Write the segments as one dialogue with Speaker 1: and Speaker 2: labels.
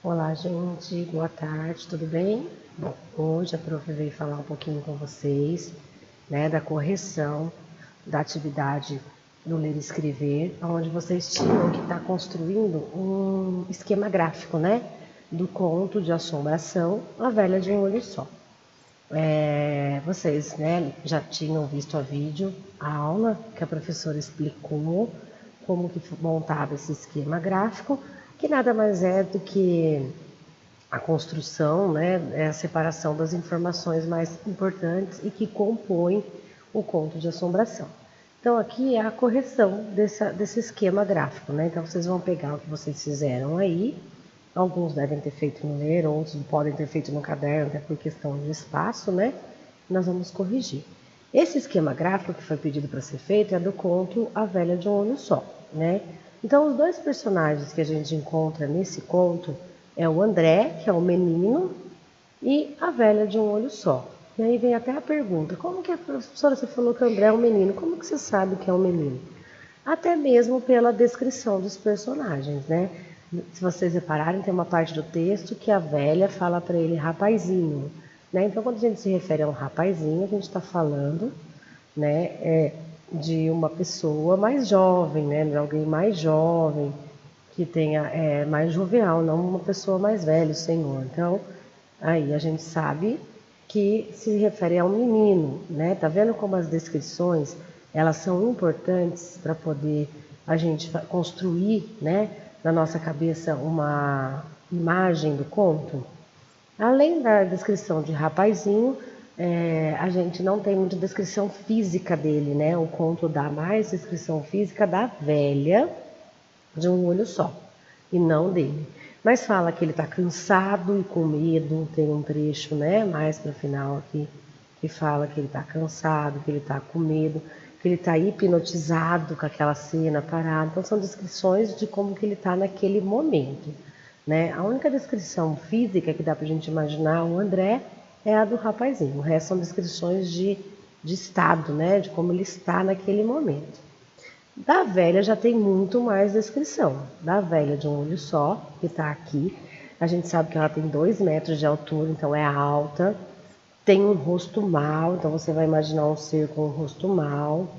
Speaker 1: Olá, gente, boa tarde, tudo bem? Bom, hoje a prof veio falar um pouquinho com vocês, da correção da atividade do ler e escrever, onde vocês tinham que estar construindo um esquema gráfico, do conto de assombração A Velha de um Olho Só. Vocês, já tinham visto a aula que a professora explicou como que montava esse esquema gráfico, que nada mais é do que a construção, é a separação das informações mais importantes e que compõem o conto de assombração. Então aqui é a correção desse esquema gráfico, Então vocês vão pegar o que vocês fizeram aí, alguns devem ter feito no ler, outros podem ter feito no caderno, até por questão de espaço, Nós vamos corrigir. Esse esquema gráfico que foi pedido para ser feito é do conto A Velha de um Olho Só, Então os dois personagens que a gente encontra nesse conto é o André, que é o menino, e a velha de um olho só. E aí vem até a pergunta, como que a professora, você falou que o André é um menino, como que você sabe que é um menino? Até mesmo pela descrição dos personagens, Se vocês repararem, tem uma parte do texto que a velha fala para ele rapazinho, Então quando a gente se refere a um rapazinho, a gente está falando, de uma pessoa mais jovem, De alguém mais jovem, que tenha mais jovial, não uma pessoa mais velha, o senhor. Então, aí a gente sabe que se refere a um menino, Tá vendo como as descrições, elas são importantes para poder a gente construir, na nossa cabeça uma imagem do conto? Além da descrição de rapazinho, a gente não tem muita descrição física dele, O conto dá mais descrição física da velha de um olho só, e não dele. Mas fala que ele está cansado e com medo, tem um trecho, mais para o final aqui, que fala que ele está cansado, que ele está com medo, que ele está hipnotizado com aquela cena parada. Então são descrições de como que ele está naquele momento, A única descrição física que dá para a gente imaginar o André é a do rapazinho. O resto são descrições de estado, De como ele está naquele momento. Da velha já tem muito mais descrição. Da velha de um olho só, que está aqui, a gente sabe que ela tem 2 metros de altura, então é alta. Tem um rosto mau, então você vai imaginar um ser com um rosto mau.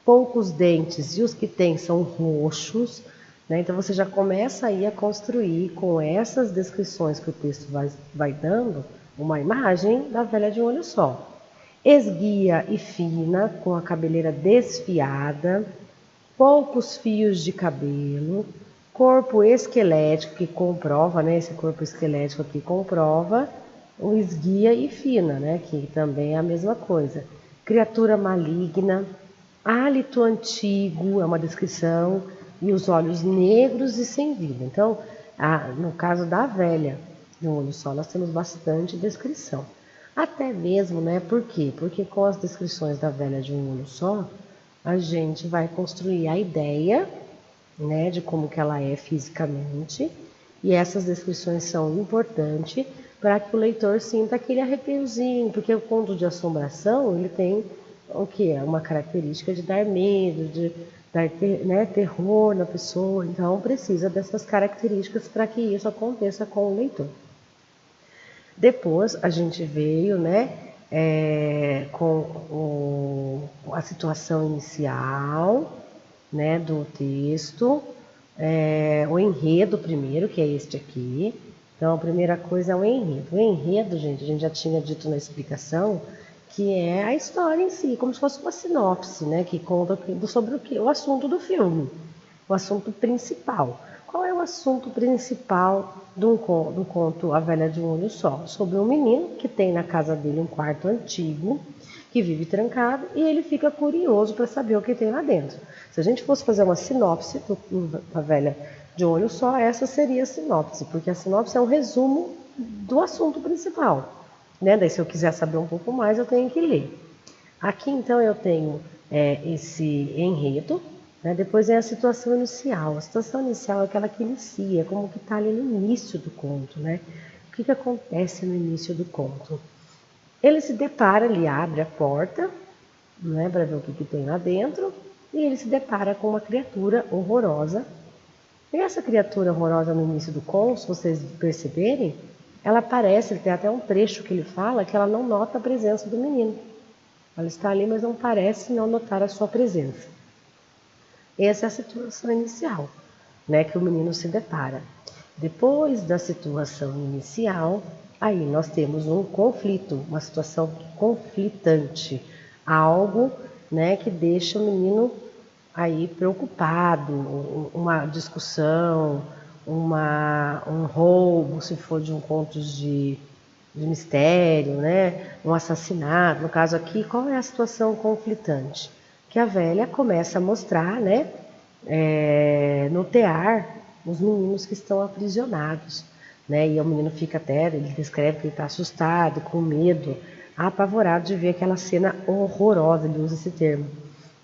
Speaker 1: Poucos dentes, e os que tem são roxos, Então você já começa aí a construir com essas descrições que o texto vai dando uma imagem da velha de um olho só. Esguia e fina, com a cabeleira desfiada, poucos fios de cabelo, corpo esquelético que comprova, esse corpo esquelético aqui comprova o esguia e fina, que também é a mesma coisa. Criatura maligna, hálito antigo, é uma descrição, e os olhos negros e sem vida. Então, no caso da velha de um olho só, nós temos bastante descrição. Até mesmo, por quê? Porque com as descrições da velha de um olho só, a gente vai construir a ideia, de como que ela é fisicamente, e essas descrições são importantes para que o leitor sinta aquele arrepiozinho, porque o conto de assombração, ele tem o que é uma característica de dar medo, de dar terror na pessoa, então precisa dessas características para que isso aconteça com o leitor. Depois a gente veio, com a situação inicial, do texto, o enredo primeiro, que é este aqui. Então a primeira coisa é o enredo. O enredo, gente, a gente já tinha dito na explicação, que é a história em si, como se fosse uma sinopse, que conta sobre o assunto do filme, o assunto principal. Qual é o assunto principal do conto A Velha de um Olho Só? Sobre um menino que tem na casa dele um quarto antigo, que vive trancado, e ele fica curioso para saber o que tem lá dentro. Se a gente fosse fazer uma sinopse da Velha de um Olho Só, essa seria a sinopse, porque a sinopse é um resumo do assunto principal. Daí, se eu quiser saber um pouco mais, eu tenho que ler. Aqui, então, eu tenho esse enredo, depois é a situação inicial. A situação inicial é aquela que inicia, como que está ali no início do conto, O que acontece no início do conto? Ele se depara, ele abre a porta, para ver o que tem lá dentro, e ele se depara com uma criatura horrorosa, E essa criatura horrorosa no início do conto, se vocês perceberem, ela aparece, tem até um trecho que ele fala que ela não nota a presença do menino. Ela está ali, mas não parece não notar a sua presença. Essa é a situação inicial, né, que o menino se depara. Depois da situação inicial, aí nós temos um conflito, uma situação conflitante, algo, né, que deixa o menino aí preocupado, uma discussão, um roubo, se for de um conto de mistério, né, um assassinato. No caso aqui, qual é a situação conflitante? Que a velha começa a mostrar, né, no tear, os meninos que estão aprisionados, né? E o menino fica até, ele descreve que ele está assustado, com medo, apavorado de ver aquela cena horrorosa, ele usa esse termo,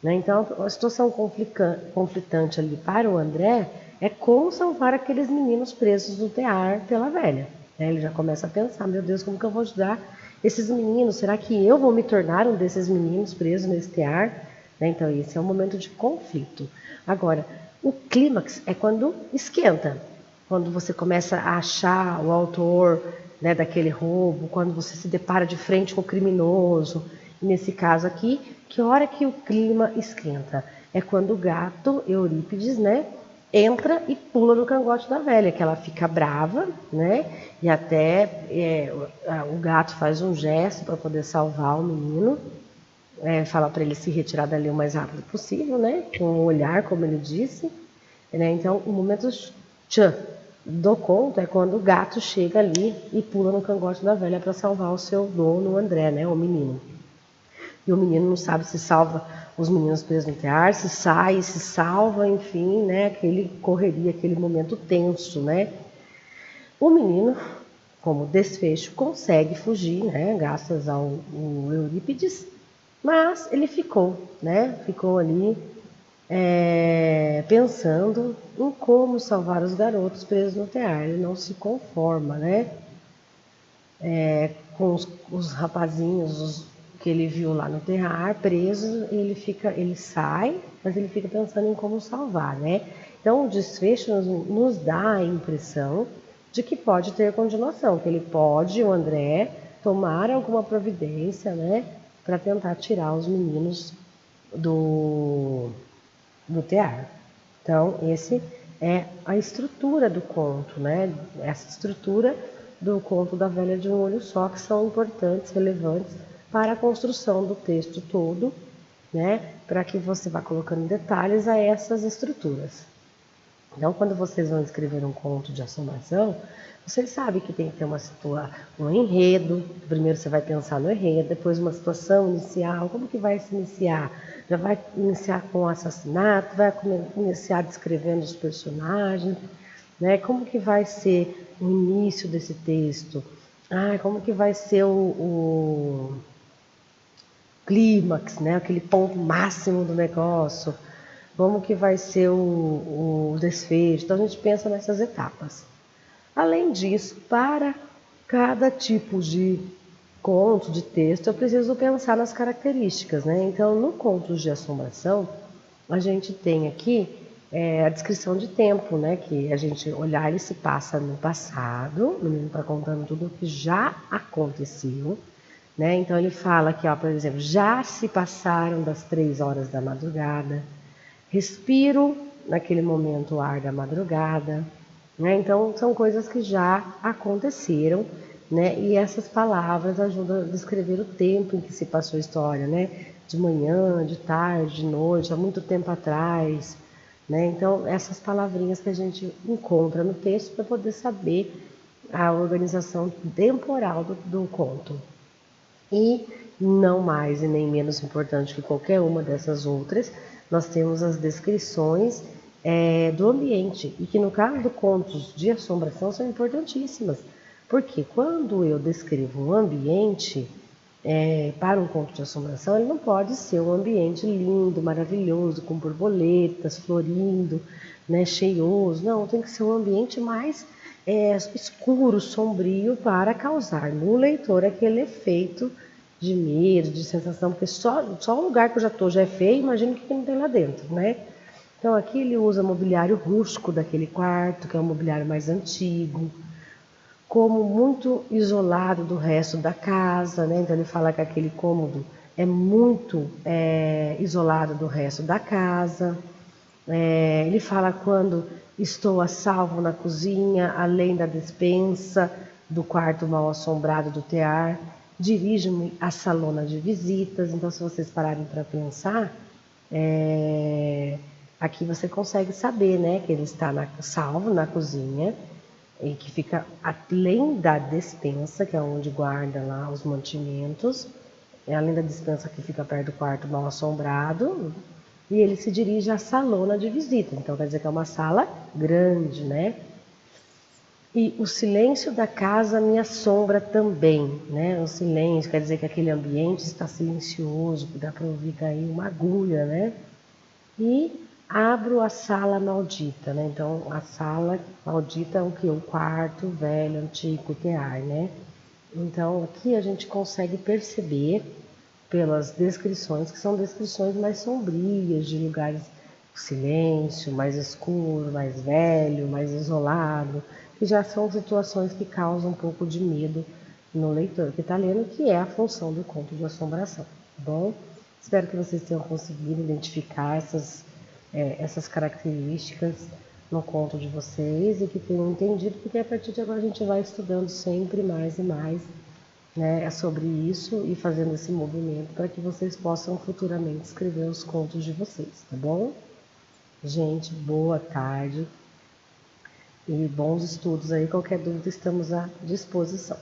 Speaker 1: né? Então, a situação conflitante ali para o André é como salvar aqueles meninos presos no tear pela velha. Né? Ele já começa a pensar, meu Deus, como que eu vou ajudar esses meninos? Será que eu vou me tornar um desses meninos presos nesse tear? Né? Então, esse é um momento de conflito. Agora, o clímax é quando esquenta, quando você começa a achar o autor, né, daquele roubo, quando você se depara de frente com o criminoso. E nesse caso aqui, que hora que o clima esquenta? É quando o gato Eurípides, né, entra e pula no cangote da velha, que ela fica brava, né, e até o gato faz um gesto para poder salvar o menino. Fala para ele se retirar dali o mais rápido possível, né? Com o olhar, como ele disse. Né? Então, o momento tchan do conto é quando o gato chega ali e pula no cangote da velha para salvar o seu dono, o André, né? O menino. E o menino não sabe se salva os meninos presos no tear, se sai, se salva, enfim, né? Aquele correria, aquele momento tenso, né? O menino, como desfecho, consegue fugir, né? Graças ao Eurípides, mas ele ficou, né? Ficou ali pensando em como salvar os garotos presos no tear. Ele não se conforma, né? Com os rapazinhos que ele viu lá no terrar presos, ele sai, mas ele fica pensando em como salvar, né? Então o desfecho nos dá a impressão de que pode ter continuação, que ele pode, o André, tomar alguma providência, né, para tentar tirar os meninos do tear. Então, esse é a estrutura do conto, né? Essa estrutura do conto da Velha de um Olho Só, que são importantes, relevantes para a construção do texto todo, né? Para que você vá colocando detalhes a essas estruturas. Então, quando vocês vão escrever um conto de assombração, vocês sabem que tem que ter um enredo. Primeiro você vai pensar no enredo, depois uma situação inicial. Como que vai se iniciar? Já vai iniciar com o assassinato, vai iniciar descrevendo os personagens, né? Como que vai ser o início desse texto? Como que vai ser o clímax, né? Aquele ponto máximo do negócio. Como que vai ser o desfecho. Então a gente pensa nessas etapas. Além disso, para cada tipo de conto, de texto, eu preciso pensar nas características, né? Então, no conto de assombração, a gente tem aqui a descrição de tempo, né? Que a gente olhar, ele se passa no passado, o menino está contando tudo o que já aconteceu, né? Então ele fala aqui, ó, por exemplo, já se passaram das 3 horas da madrugada, respiro naquele momento o ar da madrugada, né? Então são coisas que já aconteceram, né? E essas palavras ajudam a descrever o tempo em que se passou a história, né? De manhã, de tarde, de noite, há muito tempo atrás, né? Então essas palavrinhas que a gente encontra no texto para poder saber a organização temporal do conto. E não mais e nem menos importante que qualquer uma dessas outras, nós temos as descrições do ambiente, e que no caso de contos de assombração são importantíssimas, porque quando eu descrevo um ambiente para um conto de assombração, ele não pode ser um ambiente lindo, maravilhoso, com borboletas florindo, né, cheioso. Não, tem que ser um ambiente mais escuro, sombrio, para causar no leitor aquele efeito de medo, de sensação, porque só o lugar que eu já estou já é feio, imagina o que não tem lá dentro, né? Então aqui ele usa mobiliário rústico daquele quarto, que é um mobiliário mais antigo, como muito isolado do resto da casa, né? Então ele fala que aquele cômodo é muito isolado do resto da casa. Ele fala quando estou a salvo na cozinha, além da despensa, do quarto mal assombrado do tear, dirijo-me à salona de visitas. Então, se vocês pararem para pensar, aqui você consegue saber, né, que ele está salvo na cozinha e que fica além da despensa, que é onde guarda lá os mantimentos, além da despensa que fica perto do quarto mal assombrado, e ele se dirige à salona de visita. Então quer dizer que é uma sala grande, né? E o silêncio da casa me assombra também, né? O silêncio quer dizer que aquele ambiente está silencioso, que dá para ouvir cair uma agulha, né? E abro a sala maldita, né? Então a sala maldita é o que? O quarto velho, antigo, tear, né? Então aqui a gente consegue perceber pelas descrições, que são descrições mais sombrias, de lugares de silêncio, mais escuro, mais velho, mais isolado, que já são situações que causam um pouco de medo no leitor que está lendo, que é a função do conto de assombração, tá bom? Espero que vocês tenham conseguido identificar essas características no conto de vocês e que tenham entendido, porque a partir de agora a gente vai estudando sempre mais e mais, né, sobre isso e fazendo esse movimento para que vocês possam futuramente escrever os contos de vocês, tá bom? Gente, boa tarde e bons estudos aí. Qualquer dúvida, estamos à disposição.